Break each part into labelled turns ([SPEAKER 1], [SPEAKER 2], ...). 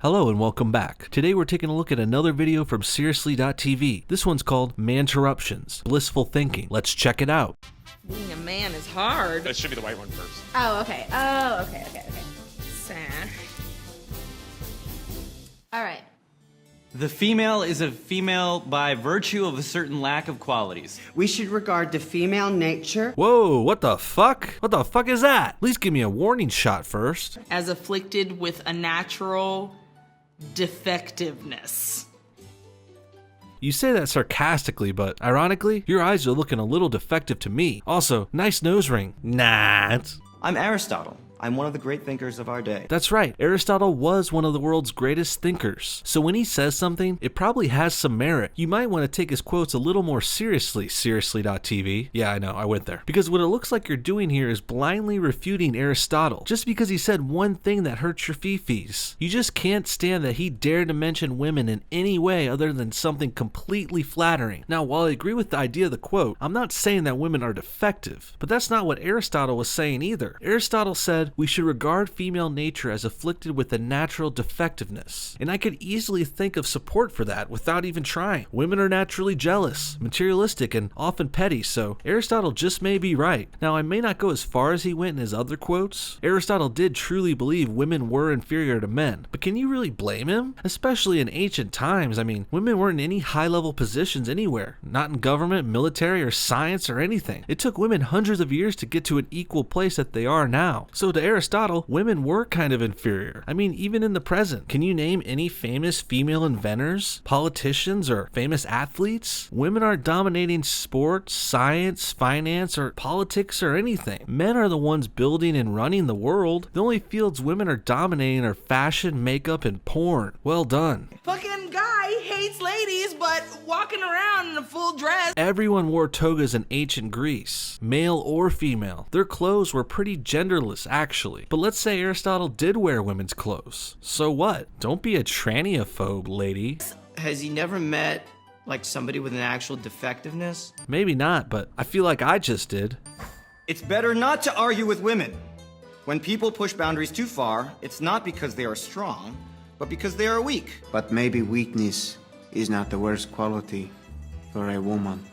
[SPEAKER 1] Hello and welcome back. Today we're taking a look at another video from Seriously.tv. This one's called Manterruptions, Blissful Thinking. Let's check it out.
[SPEAKER 2] Being a man is hard.
[SPEAKER 3] That should be the white one first.
[SPEAKER 4] Oh, okay. Okay.
[SPEAKER 2] Sad.
[SPEAKER 4] All right.
[SPEAKER 5] The female is a female by virtue of a certain lack of qualities.
[SPEAKER 6] We should regard the female nature
[SPEAKER 1] Whoa, what the fuck? What the fuck is that? At least give me a warning shot first.
[SPEAKER 2] As afflicted with a natural defectiveness.
[SPEAKER 1] You say that sarcastically, but ironically, your eyes are looking a little defective to me. Also, nice nose ring. Nah.
[SPEAKER 7] I'm Aristotle. I'm one of the great thinkers of our day.
[SPEAKER 1] That's right, Aristotle was one of the world's greatest thinkers. So when he says something, it probably has some merit. You might want to take his quotes a little more seriously, Seriously.tv. Yeah, I know, I went there. Because what it looks like you're doing here is blindly refuting Aristotle, just because he said one thing that hurts your fifis. You just can't stand that he dared to mention women in any way other than something completely flattering. Now, while I agree with the idea of the quote, I'm not saying that women are defective, but that's not what Aristotle was saying either. Aristotle said, we should regard female nature as afflicted with a natural defectiveness. And I could easily think of support for that without even trying. Women are naturally jealous, materialistic, and often petty, so Aristotle just may be right. Now, I may not go as far as he went in his other quotes. Aristotle did truly believe women were inferior to men, but can you really blame him? Especially in ancient times. I mean, women weren't in any high-level positions anywhere, not in government, military, or science, or anything. It took women hundreds of years to get to an equal place that they are now. So to Aristotle, women were kind of inferior. I mean, even in the present, can you name any famous female inventors, politicians, or famous athletes? Women aren't dominating sports, science, finance, or politics, or anything. Men are the ones building and running the world. The only fields women are dominating are fashion, makeup, and porn. Well done.
[SPEAKER 2] Fucking guy hates ladies, but walking around in a full dress.
[SPEAKER 1] Everyone wore togas in ancient Greece, male or female. Their clothes were pretty genderless, actually. But let's say Aristotle did wear women's clothes. So what? Don't be a tranniophobe, lady.
[SPEAKER 7] Has he never met, like, somebody with an actual defectiveness?
[SPEAKER 1] Maybe not, but I feel like I just did.
[SPEAKER 7] It's better not to argue with women. When people push boundaries too far, it's not because they are strong, but because they are weak.
[SPEAKER 8] But maybe weakness is not the worst quality for a woman.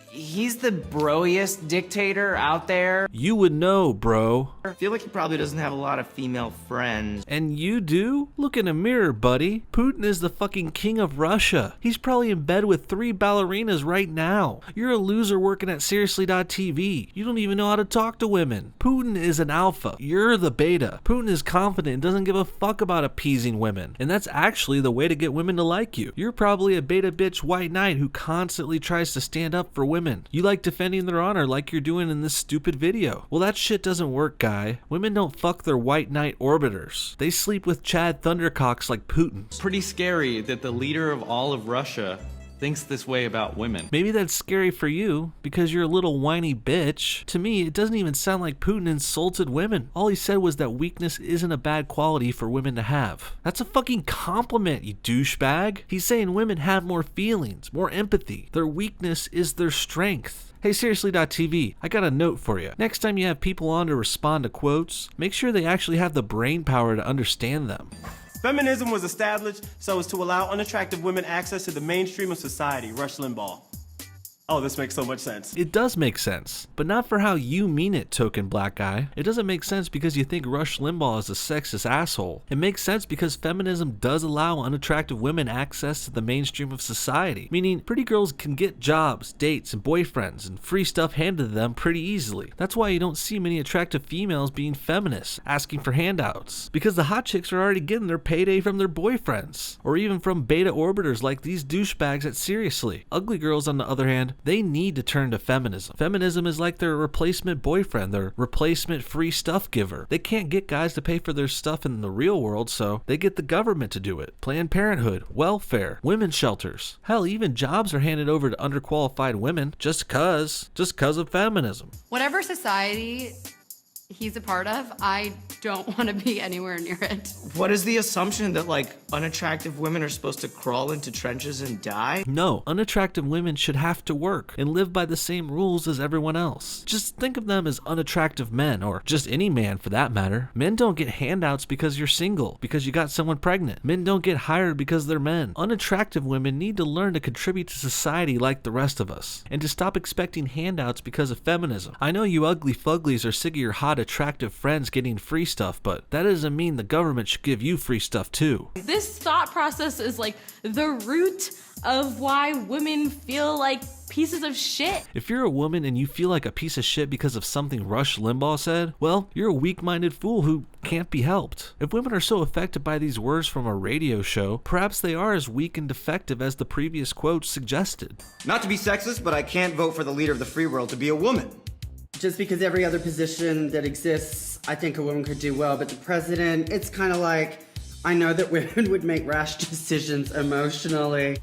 [SPEAKER 5] He's the broiest dictator out there.
[SPEAKER 1] You would know, bro.
[SPEAKER 7] I feel like he probably doesn't have a lot of female friends.
[SPEAKER 1] And you do? Look in a mirror, buddy. Putin is the fucking king of Russia. He's probably in bed with 3 ballerinas right now. You're a loser working at Seriously.tv. You don't even know how to talk to women. Putin is an alpha. You're the beta. Putin is confident and doesn't give a fuck about appeasing women. And that's actually the way to get women to like you. You're probably a beta bitch white knight who constantly tries to stand up for women. You like defending their honor like you're doing in this stupid video. Well, that shit doesn't work, guy. Women don't fuck their white knight orbiters. They sleep with Chad Thundercocks like Putin.
[SPEAKER 5] Pretty scary that the leader of all of Russia thinks this way about women.
[SPEAKER 1] Maybe that's scary for you because you're a little whiny bitch. To me, it doesn't even sound like Putin insulted women. All he said was that weakness isn't a bad quality for women to have. That's a fucking compliment, you douchebag. He's saying women have more feelings, more empathy. Their weakness is their strength. Hey, Seriously.tv, I got a note for you. Next time you have people on to respond to quotes, make sure they actually have the brain power to understand them.
[SPEAKER 9] Feminism was established so as to allow unattractive women access to the mainstream of society. Rush Limbaugh. Oh, this makes so much sense.
[SPEAKER 1] It does make sense, but not for how you mean it, token black guy. It doesn't make sense because you think Rush Limbaugh is a sexist asshole. It makes sense because feminism does allow unattractive women access to the mainstream of society, meaning pretty girls can get jobs, dates, and boyfriends, and free stuff handed to them pretty easily. That's why you don't see many attractive females being feminists, asking for handouts, because the hot chicks are already getting their payday from their boyfriends, or even from beta orbiters like these douchebags at Seriously. Ugly girls, on the other hand, they need to turn to feminism. Feminism is like their replacement boyfriend, their replacement free stuff giver. They can't get guys to pay for their stuff in the real world, so they get the government to do it. Planned Parenthood, welfare, women's shelters. Hell, even jobs are handed over to underqualified women just cause of feminism.
[SPEAKER 4] Whatever society he's a part of, I
[SPEAKER 3] don't want to be anywhere near it.
[SPEAKER 10] What is the assumption that, like, unattractive women are supposed to crawl into trenches and die?
[SPEAKER 1] No, unattractive women should have to work and live by the same rules as everyone else. Just think of them as unattractive men, or just any man for that matter. Men don't get handouts because you're single, because you got someone pregnant. Men don't get hired because they're men. Unattractive women need to learn to contribute to society like the rest of us, and to stop expecting handouts because of feminism. I know you ugly fuglies are sick of your hot, attractive friends getting free stuff, but that doesn't mean the government should give you free stuff too.
[SPEAKER 3] This thought process is like the root of why women feel like pieces of shit.
[SPEAKER 1] If you're a woman and you feel like a piece of shit because of something Rush Limbaugh said, well, you're a weak-minded fool who can't be helped. If women are so affected by these words from a radio show, perhaps they are as weak and defective as the previous quotes suggested.
[SPEAKER 7] Not to be sexist, but I can't vote for the leader of the free world to be a woman.
[SPEAKER 6] Just because every other position that exists, I think a woman could do well, but the president, it's kind of like, I know that women would make rash decisions emotionally.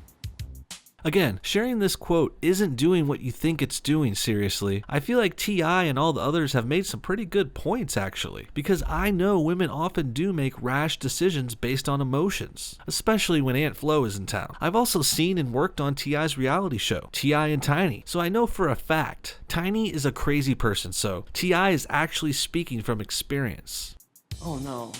[SPEAKER 1] Again, sharing this quote isn't doing what you think it's doing, seriously. I feel like T.I. and all the others have made some pretty good points, actually, because I know women often do make rash decisions based on emotions, especially when Aunt Flo is in town. I've also seen and worked on T.I.'s reality show, T.I. and Tiny, so I know for a fact, Tiny is a crazy person, so T.I. is actually speaking from experience.
[SPEAKER 9] Oh no.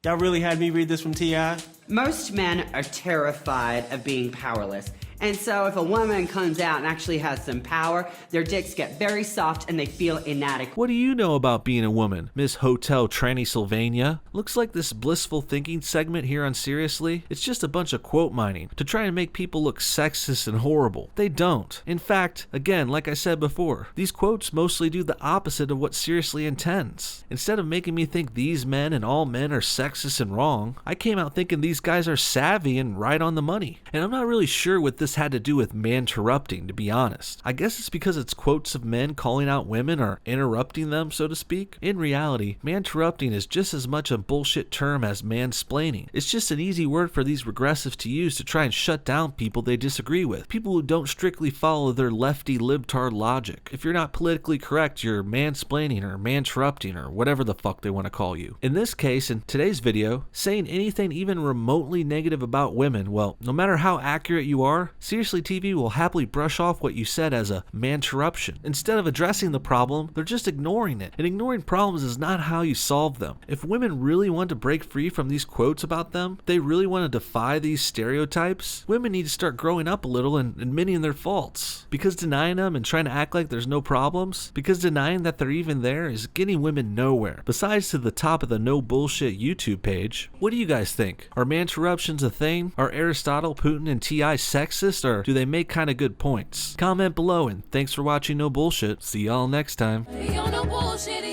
[SPEAKER 9] Y'all really had me read this from T.I.?
[SPEAKER 6] Most men are terrified of being powerless. And so if a woman comes out and actually has some power, their dicks get very soft and they feel inadequate.
[SPEAKER 1] What do you know about being a woman, Miss Hotel Tranny Sylvania? Looks like this blissful thinking segment here on Seriously, it's just a bunch of quote mining to try and make people look sexist and horrible. They don't. In fact, again, like I said before, these quotes mostly do the opposite of what Seriously intends. Instead of making me think these men and all men are sexist and wrong, I came out thinking these guys are savvy and right on the money. And I'm not really sure what this had to do with manterrupting, to be honest. I guess it's because it's quotes of men calling out women or interrupting them, so to speak. In reality, manterrupting is just as much a bullshit term as mansplaining. It's just an easy word for these regressives to use to try and shut down people they disagree with. People who don't strictly follow their lefty libtard logic. If you're not politically correct, you're mansplaining or manterrupting or whatever the fuck they want to call you. In this case, in today's video, saying anything even remotely negative about women, well, no matter how accurate you are, Seriously TV will happily brush off what you said as a manterruption. Instead of addressing the problem, they're just ignoring it. And ignoring problems is not how you solve them. If women really want to break free from these quotes about them, they really want to defy these stereotypes, women need to start growing up a little and admitting their faults. Because denying them and trying to act like there's no problems, because denying that they're even there is getting women nowhere. Besides to the top of the no bullshit YouTube page. What do you guys think? Are manterruptions a thing? Are Aristotle, Putin, and T.I. sexist? Or do they make kind of good points? Comment below, and thanks for watching No Bullshit. See y'all next time.
[SPEAKER 11] No bullshit.